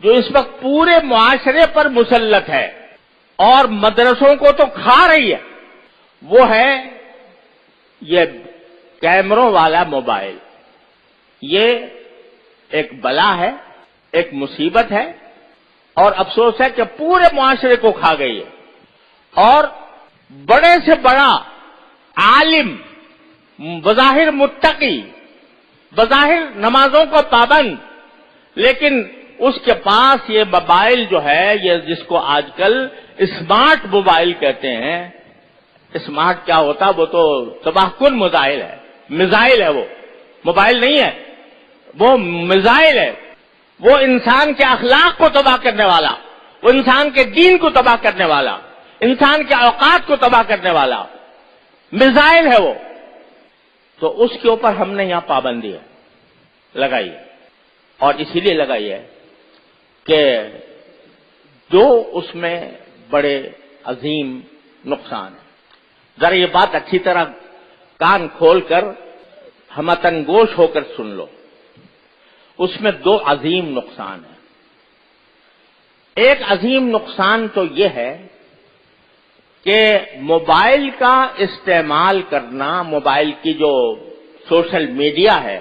جو اس وقت پورے معاشرے پر مسلط ہے اور مدرسوں کو تو کھا رہی ہے، وہ ہے یہ کیمروں والا موبائل۔ یہ ایک بلا ہے، ایک مصیبت ہے، اور افسوس ہے کہ پورے معاشرے کو کھا گئی ہے۔ اور بڑے سے بڑا عالم، بظاہر متقی، بظاہر نمازوں کا پابند، لیکن اس کے پاس یہ موبائل جو ہے، یہ جس کو آج کل اسمارٹ موبائل کہتے ہیں۔ اسمارٹ کیا ہوتا؟ وہ تو تباہ کن موبائل ہے، میزائل ہے، وہ موبائل نہیں ہے، وہ میزائل ہے۔ وہ انسان کے اخلاق کو تباہ کرنے والا، وہ انسان کے دین کو تباہ کرنے والا، انسان کے اوقات کو تباہ کرنے والا میزائل ہے وہ۔ تو اس کے اوپر ہم نے یہاں پابندی لگائی ہے، اور اسی لیے لگائی ہے کہ جو اس میں بڑے عظیم نقصان ہیں۔ ذرا یہ بات اچھی طرح کان کھول کر ہمتن گوش ہو کر سن لو۔ اس میں دو عظیم نقصان ہیں۔ ایک عظیم نقصان تو یہ ہے کہ موبائل کا استعمال کرنا، موبائل کی جو سوشل میڈیا ہے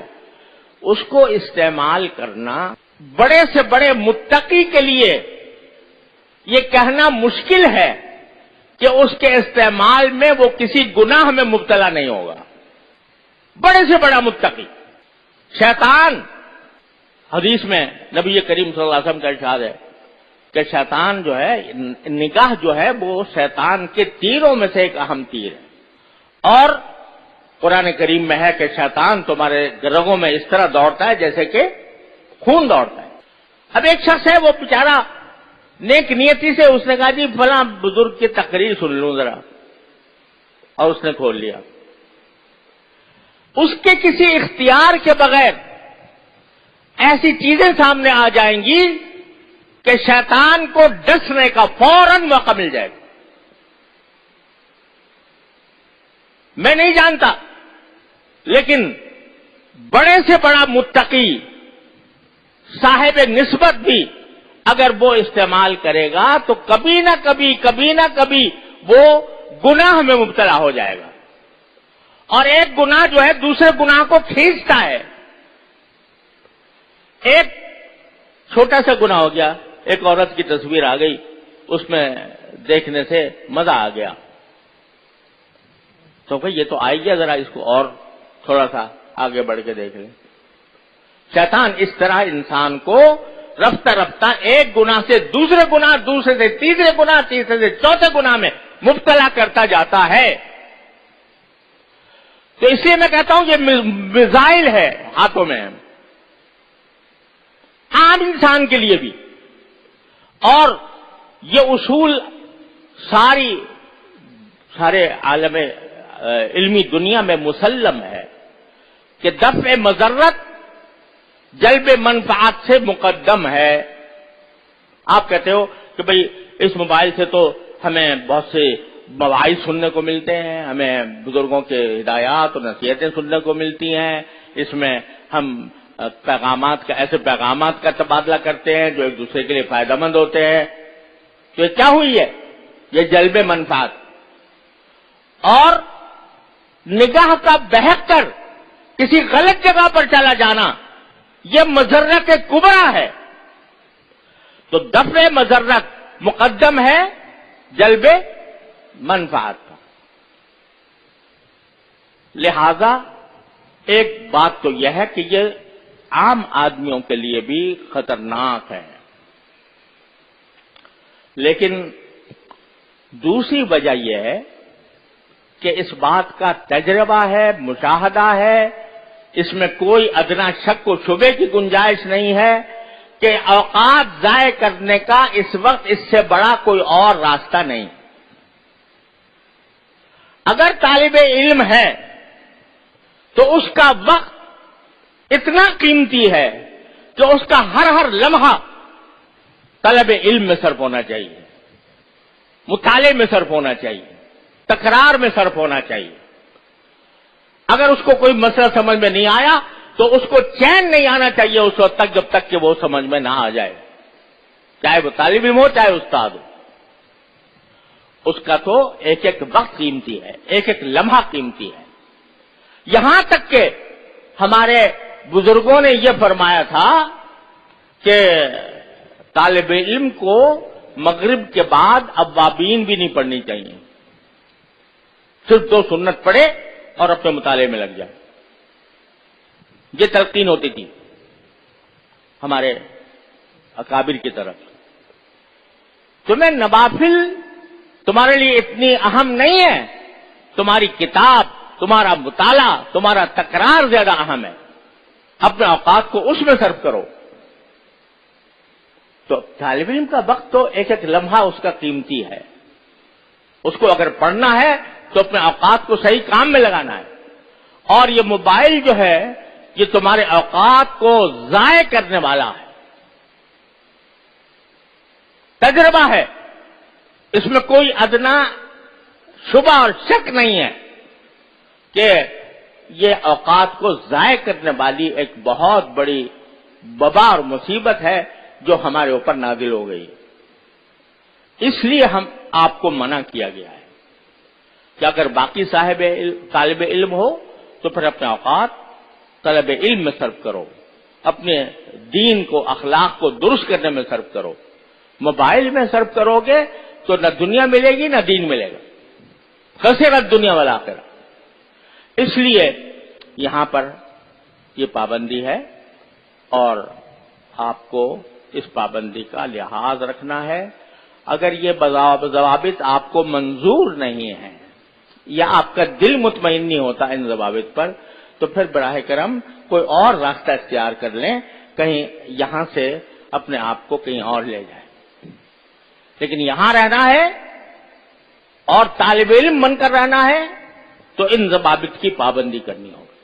اس کو استعمال کرنا بڑے سے بڑے متقی کے لیے یہ کہنا مشکل ہے کہ اس کے استعمال میں وہ کسی گناہ میں مبتلا نہیں ہوگا۔ بڑے سے بڑا متقی، شیطان، حدیث میں نبی کریم صلی اللہ علیہ وسلم کا ارشاد ہے کہ شیطان جو ہے، نگاہ جو ہے وہ شیطان کے تیروں میں سے ایک اہم تیر ہے، اور قرآن کریم میں ہے کہ شیطان تمہارے رگوں میں اس طرح دوڑتا ہے جیسے کہ خون دوڑتا ہے۔ اب ایک شخص ہے، وہ بیچارہ نیک نیتی سے اس نے کہا جی فلاں بزرگ کی تقریر سن لوں ذرا، اور اس نے کھول لیا۔ اس کے کسی اختیار کے بغیر ایسی چیزیں سامنے آ جائیں گی کہ شیطان کو ڈسنے کا فوراً موقع مل جائے گا۔ میں نہیں جانتا، لیکن بڑے سے بڑا متقی، صاحب نسبت بھی اگر وہ استعمال کرے گا تو کبھی نہ کبھی وہ گناہ میں مبتلا ہو جائے گا، اور ایک گناہ جو ہے دوسرے گناہ کو کھینچتا ہے۔ ایک چھوٹا سا گناہ ہو گیا، ایک عورت کی تصویر آ گئی، اس میں دیکھنے سے مزہ آ گیا، تو بھئی یہ تو آئی گیا، ذرا اس کو اور تھوڑا سا آگے بڑھ کے دیکھ لیں۔ شیطان اس طرح انسان کو رفتہ رفتہ ایک گناہ سے دوسرے گناہ، دوسرے سے تیسرے گناہ، تیسرے سے چوتھے گناہ میں مبتلا کرتا جاتا ہے۔ تو اس لیے میں کہتا ہوں یہ میزائل ہے ہاتھوں میں، عام انسان کے لیے بھی، اور یہ اصول سارے عالم علمی دنیا میں مسلم ہے کہ دفع مضرت جلب منفعت سے مقدم ہے۔ آپ کہتے ہو کہ بھئی اس موبائل سے تو ہمیں بہت سے مواعظ سننے کو ملتے ہیں، ہمیں بزرگوں کے ہدایات اور نصیحتیں سننے کو ملتی ہیں، اس میں ہم ایسے پیغامات کا تبادلہ کرتے ہیں جو ایک دوسرے کے لیے فائدہ مند ہوتے ہیں۔ تو یہ کیا ہوئی ہے؟ یہ جلب منفعت، اور نگاہ کا بہک کر کسی غلط جگہ پر چلا جانا، یہ مضرت کبرا ہے۔ تو دفع مضرت مقدم ہے جلب منفعت کا۔ لہذا ایک بات تو یہ ہے کہ یہ عام آدمیوں کے لیے بھی خطرناک ہے، لیکن دوسری وجہ یہ ہے کہ اس بات کا تجربہ ہے، مشاہدہ ہے، اس میں کوئی ادنا شک و شبے کی گنجائش نہیں ہے کہ اوقات ضائع کرنے کا اس وقت اس سے بڑا کوئی اور راستہ نہیں۔ اگر طالب علم ہے تو اس کا وقت اتنا قیمتی ہے کہ اس کا ہر لمحہ طلب علم میں صرف ہونا چاہیے، مطالعے میں صرف ہونا چاہیے، تکرار میں صرف ہونا چاہیے۔ اگر اس کو کوئی مسئلہ سمجھ میں نہیں آیا تو اس کو چین نہیں آنا چاہیے اس وقت تک جب تک کہ وہ سمجھ میں نہ آ جائے۔ چاہے وہ طالب علم ہو چاہے استاد ہو، اس کا تو ایک ایک وقت قیمتی ہے، ایک ایک لمحہ قیمتی ہے. یہاں تک کہ ہمارے بزرگوں نے یہ فرمایا تھا کہ طالب علم کو مغرب کے بعد اوابین بھی نہیں پڑھنی چاہیے، صرف 2 سنت پڑھے اور اپنے مطالعے میں لگ جائے. یہ تلقین ہوتی تھی ہمارے اکابر کی طرف. تمہیں نوافل تمہارے لیے اتنی اہم نہیں ہے، تمہاری کتاب، تمہارا مطالعہ، تمہارا تکرار زیادہ اہم ہے. اپنے اوقات کو اس میں صرف کرو. تو طالب علم کا وقت تو ایک ایک لمحہ اس کا قیمتی ہے. اس کو اگر پڑھنا ہے تو اپنے اوقات کو صحیح کام میں لگانا ہے. اور یہ موبائل جو ہے یہ تمہارے اوقات کو ضائع کرنے والا ہے. تجربہ ہے، اس میں کوئی ادنا شبہ اور شک نہیں ہے کہ یہ اوقات کو ضائع کرنے والی ایک بہت بڑی وبا اور مصیبت ہے جو ہمارے اوپر نازل ہو گئی. اس لیے آپ کو منع کیا گیا ہے کہ اگر باقی طالب علم ہو تو پھر اپنے اوقات طلب علم میں صرف کرو، اپنے دین کو، اخلاق کو درست کرنے میں صرف کرو. موبائل میں صرف کرو گے تو نہ دنیا ملے گی نہ دین ملے گا، خسرت دنیا والآخرہ. اس لیے یہاں پر یہ پابندی ہے اور آپ کو اس پابندی کا لحاظ رکھنا ہے. اگر یہ ضوابط آپ کو منظور نہیں ہے یا آپ کا دل مطمئن نہیں ہوتا ان ضوابط پر تو پھر براہ کرم کوئی اور راستہ اختیار کر لیں، کہیں یہاں سے اپنے آپ کو کہیں اور لے جائیں. لیکن یہاں رہنا ہے اور طالب علم بن کر رہنا ہے تو ان ضوابط کی پابندی کرنی ہوگی.